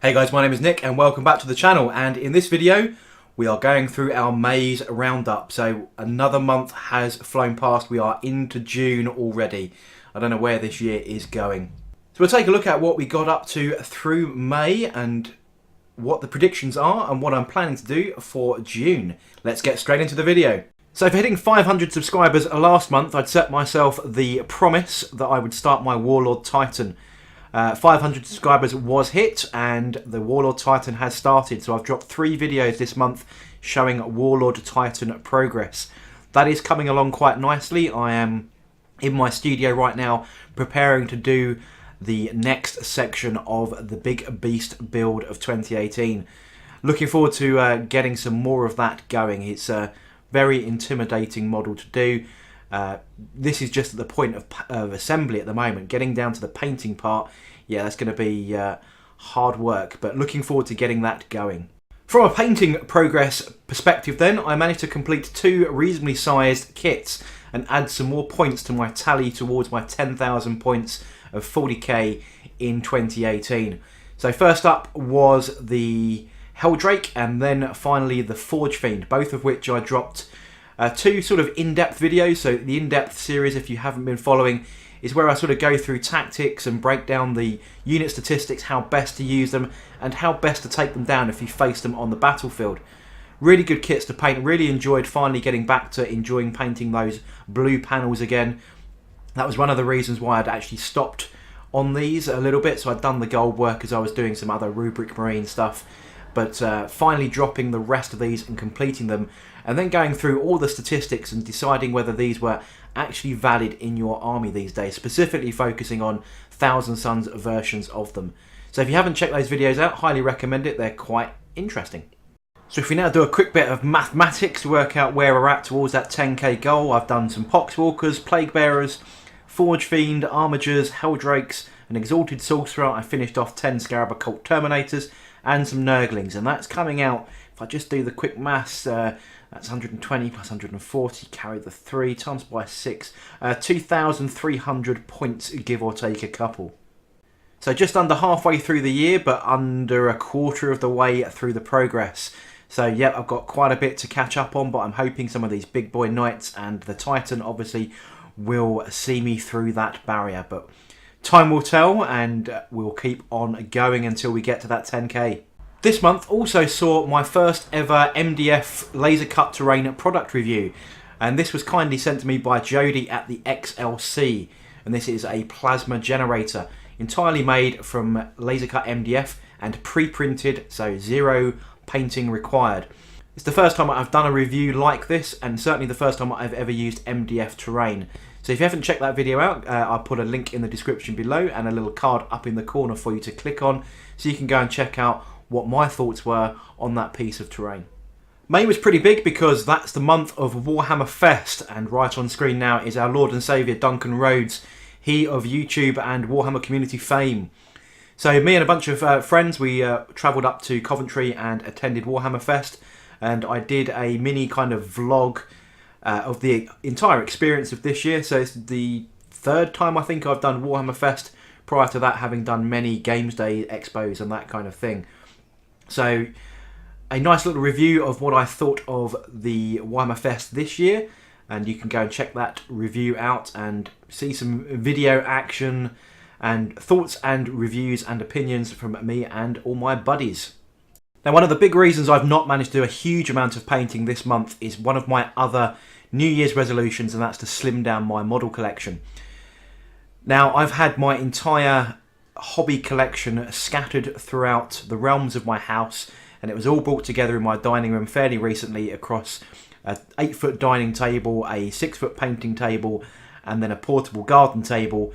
Hey guys, my name is Nick and welcome back to the channel, and in this video we are going through our May's roundup. So another month has flown past, we are into June already. I don't know where this year is going. So we'll take a look at what we got up to through May and what the predictions are and what I'm planning to do for June. Let's get straight into the video. So for hitting 500 subscribers last month, I'd set myself the promise that I would start my Warlord Titan. 500 subscribers was hit and the Warlord Titan has started, so I've dropped 3 videos this month showing Warlord Titan progress. That is coming along quite nicely. I am in my studio right now preparing to do the next section of the Big Beast build of 2018. Looking forward to getting some more of that going. It's a very intimidating model to do. This is just at the point of assembly at the moment. Getting down to the painting part, yeah, that's going to be hard work, but looking forward to getting that going. From a painting progress perspective then, I managed to complete 2 reasonably sized kits and add some more points to my tally towards my 10,000 points of 40k in 2018. So first up was the Helldrake and then finally the Forge Fiend, both of which I dropped 2 sort of in-depth videos. So the in-depth series, if you haven't been following, is where I sort of go through tactics and break down the unit statistics, how best to use them and how best to take them down if you face them on the battlefield. Really good kits to paint. Really enjoyed finally getting back to enjoying painting those blue panels again. That was one of the reasons why I'd actually stopped on these a little bit. So I'd done the gold work as I was doing some other Rubric Marine stuff. But finally dropping the rest of these and completing them, and then going through all the statistics and deciding whether these were actually valid in your army these days, specifically focusing on Thousand Sons versions of them. So if you haven't checked those videos out, highly recommend it, they're quite interesting. So if we now do a quick bit of mathematics to work out where we're at towards that 10k goal, I've done some Poxwalkers, Plague Bearers, Forge Fiend, Armigers, Helldrakes, an Exalted Sorcerer. I finished off 10 Scarab Occult Terminators and some Nurglings, and that's coming out, if I just do the quick maths, that's 120 plus 140, carry the 3, times by 6, 2,300 points, give or take a couple. So just under halfway through the year, but under a quarter of the way through the progress. So yeah, I've got quite a bit to catch up on, but I'm hoping some of these big boy knights and the Titan obviously will see me through that barrier. But time will tell, and we'll keep on going until we get to that 10k. This month also saw my first ever MDF laser cut terrain product review, and this was kindly sent to me by Jody at the XLC, and this is a plasma generator entirely made from laser cut MDF and pre-printed, so 0 painting required. It's the first time I've done a review like this, and certainly the first time I've ever used MDF terrain. So if you haven't checked that video out, I'll put a link in the description below and a little card up in the corner for you to click on, so you can go and check out what my thoughts were on that piece of terrain. May was pretty big because that's the month of Warhammer Fest, and right on screen now is our Lord and Saviour Duncan Rhodes, he of YouTube and Warhammer community fame. So me and a bunch of friends, we travelled up to Coventry and attended Warhammer Fest, and I did a mini kind of vlog of the entire experience of this year. So it's the 3rd time I think I've done Warhammer Fest, prior to that having done many Games Day expos and that kind of thing. So a nice little review of what I thought of the Warhammer Fest this year, and you can go and check that review out and see some video action and thoughts and reviews and opinions from me and all my buddies. Now, one of the big reasons I've not managed to do a huge amount of painting this month is one of my other New Year's resolutions, and that's to slim down my model collection. Now, I've had my entire hobby collection scattered throughout the realms of my house, and it was all brought together in my dining room fairly recently across an 8-foot dining table, a 6-foot painting table, and then a portable garden table.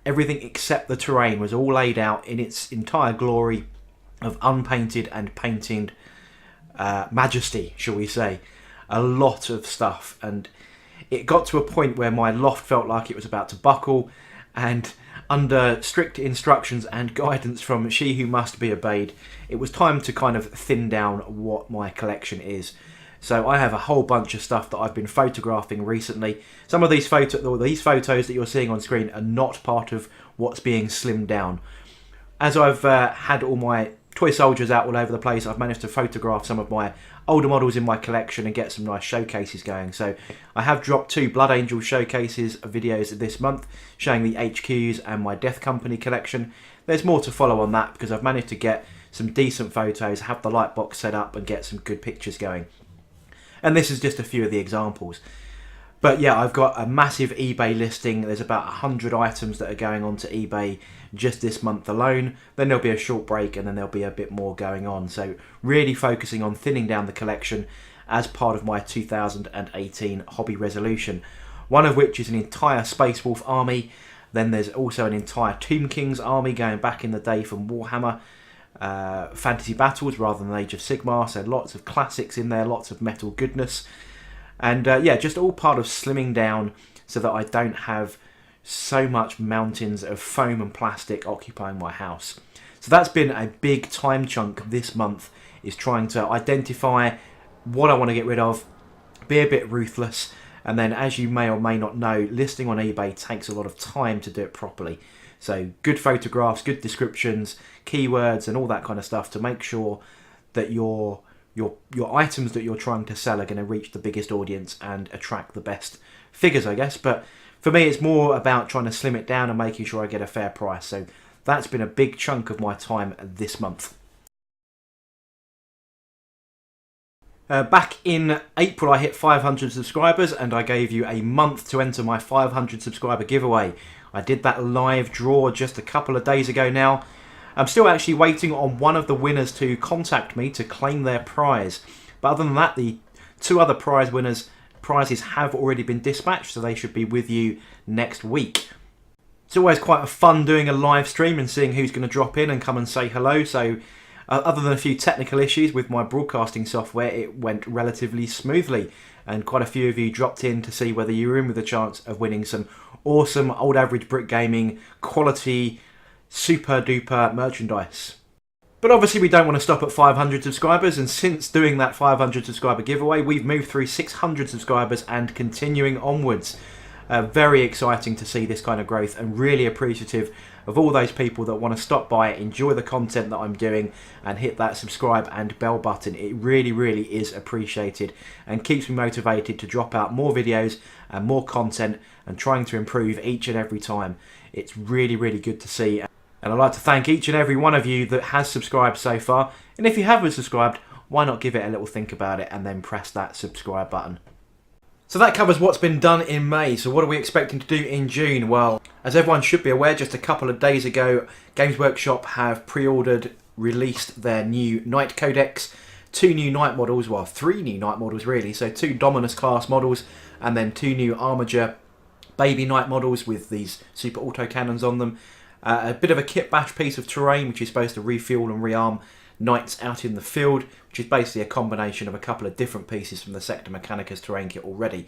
Everything except the terrain was all laid out in its entire glory of unpainted and painted majesty, shall we say. A lot of stuff, and it got to a point where my loft felt like it was about to buckle, and under strict instructions and guidance from She Who Must Be Obeyed, it was time to kind of thin down what my collection is. So I have a whole bunch of stuff that I've been photographing recently. Some of these photos that you're seeing on screen are not part of what's being slimmed down. As I've had all my toy soldiers out all over the place. I've managed to photograph some of my older models in my collection and get some nice showcases going. So I have dropped 2 Blood Angel showcases videos this month showing the HQs and my Death Company collection. There's more to follow on that because I've managed to get some decent photos, have the light box set up and get some good pictures going. And this is just a few of the examples. But yeah, I've got a massive eBay listing. There's about 100 items that are going onto eBay just this month alone. Then there'll be a short break and then there'll be a bit more going on. So really focusing on thinning down the collection as part of my 2018 hobby resolution. One of which is an entire Space Wolf army. Then there's also an entire Tomb Kings army going back in the day from Warhammer Fantasy Battles rather than Age of Sigmar. So lots of classics in there, lots of metal goodness. And yeah, just all part of slimming down so that I don't have so much mountains of foam and plastic occupying my house. So that's been a big time chunk this month, is trying to identify what I want to get rid of, be a bit ruthless, and then as you may or may not know, listing on eBay takes a lot of time to do it properly. So good photographs, good descriptions, keywords and all that kind of stuff to make sure that your items that you're trying to sell are going to reach the biggest audience and attract the best figures, I guess. But for me, it's more about trying to slim it down and making sure I get a fair price. So that's been a big chunk of my time this month. Back in April, I hit 500 subscribers and I gave you a month to enter my 500 subscriber giveaway. I did that live draw just a couple of days ago now. I'm still actually waiting on one of the winners to contact me to claim their prize. But other than that, the 2 other prize winners' prizes have already been dispatched, so they should be with you next week. It's always quite fun doing a live stream and seeing who's going to drop in and come and say hello. So other than a few technical issues with my broadcasting software, it went relatively smoothly. And quite a few of you dropped in to see whether you were in with a chance of winning some awesome old average Brit gaming quality super duper merchandise. But obviously we don't want to stop at 500 subscribers, and since doing that 500 subscriber giveaway we've moved through 600 subscribers and continuing onwards. Very exciting to see this kind of growth and really appreciative of all those people that want to stop by, enjoy the content that I'm doing and hit that subscribe and bell button. It really, really is appreciated and keeps me motivated to drop out more videos and more content and trying to improve each and every time. It's really, really good to see. And I'd like to thank each and every one of you that has subscribed so far. And if you haven't subscribed, why not give it a little think about it and then press that subscribe button. So that covers what's been done in May. So what are we expecting to do in June? Well, as everyone should be aware, just a couple of days ago, Games Workshop have pre-ordered, released their new Knight Codex. 2 new Knight models, well 3 new Knight models really. So 2 Dominus class models and then 2 new Armiger baby Knight models with these super autocannons on them. A bit of a kit bash piece of terrain which is supposed to refuel and rearm Knights out in the field, which is basically a combination of a couple of different pieces from the Sector Mechanicus terrain kit already.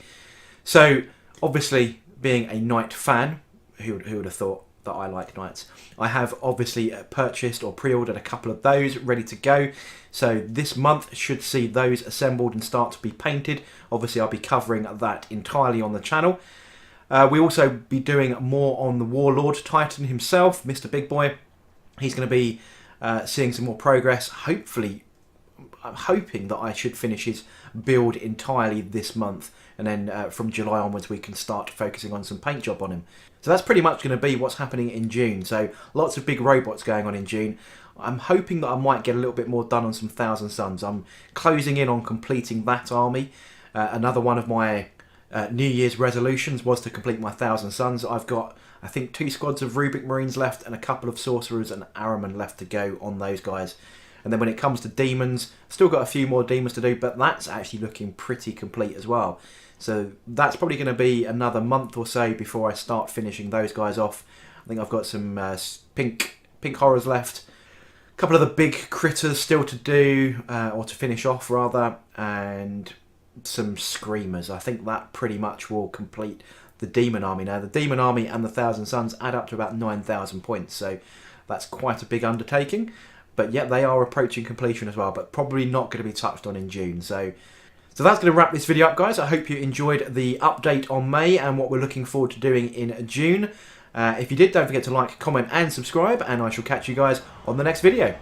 So obviously being a Knight fan, who would have thought that I like Knights, I have obviously purchased or pre-ordered a couple of those ready to go. So this month should see those assembled and start to be painted. Obviously I'll be covering that entirely on the channel. We'll also be doing more on the Warlord Titan himself, Mr. Big Boy. He's going to be seeing some more progress. Hopefully, I'm hoping that I should finish his build entirely this month. And then from July onwards, we can start focusing on some paint job on him. So that's pretty much going to be what's happening in June. So lots of big robots going on in June. I'm hoping that I might get a little bit more done on some Thousand Suns. I'm closing in on completing that army. Another one of my New Year's resolutions was to complete my Thousand Suns. I've got, I think, 2 squads of Rubik Marines left and a couple of Sorcerers and Araman left to go on those guys. And then when it comes to Demons, still got a few more Demons to do, but that's actually looking pretty complete as well. So that's probably going to be another month or so before I start finishing those guys off. I think I've got some pink horrors left. A couple of the big critters still to do, or to finish off rather, and some Screamers. I think that pretty much will complete the Demon Army. Now the Demon Army and the Thousand Suns add up to about 9,000 points, so that's quite a big undertaking. But yet they are approaching completion as well, but probably not going to be touched on in June. So that's going to wrap this video up, guys. I hope you enjoyed the update on May and what we're looking forward to doing in June. If you did, don't forget to like, comment and subscribe, and I shall catch you guys on the next video.